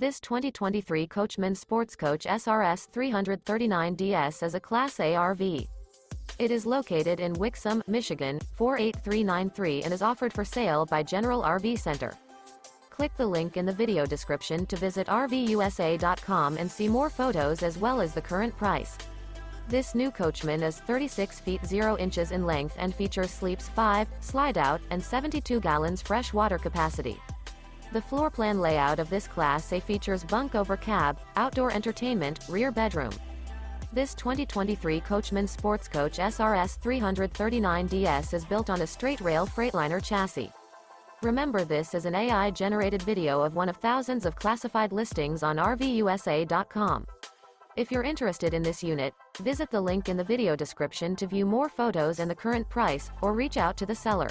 This 2023 Coachmen Sportscoach SRS 339DS is a Class A RV. It is located in Wixom, Michigan, 48393 and is offered for sale by General RV Center. Click the link in the video description to visit RVUSA.com and see more photos as well as the current price. This new Coachmen is 36 feet 0 inches in length and features sleeps 5, Slideout, and 72 gallons fresh water capacity. The floor plan layout of this Class A features bunk over cab, outdoor entertainment, rear bedroom. This 2023 Coachmen Sportscoach SRS 339DS is built on a Straight Rail Freightliner chassis. Remember, this is an AI-generated video of one of thousands of classified listings on RVUSA.com. If you're interested in this unit, visit the link in the video description to view more photos and the current price, or reach out to the seller.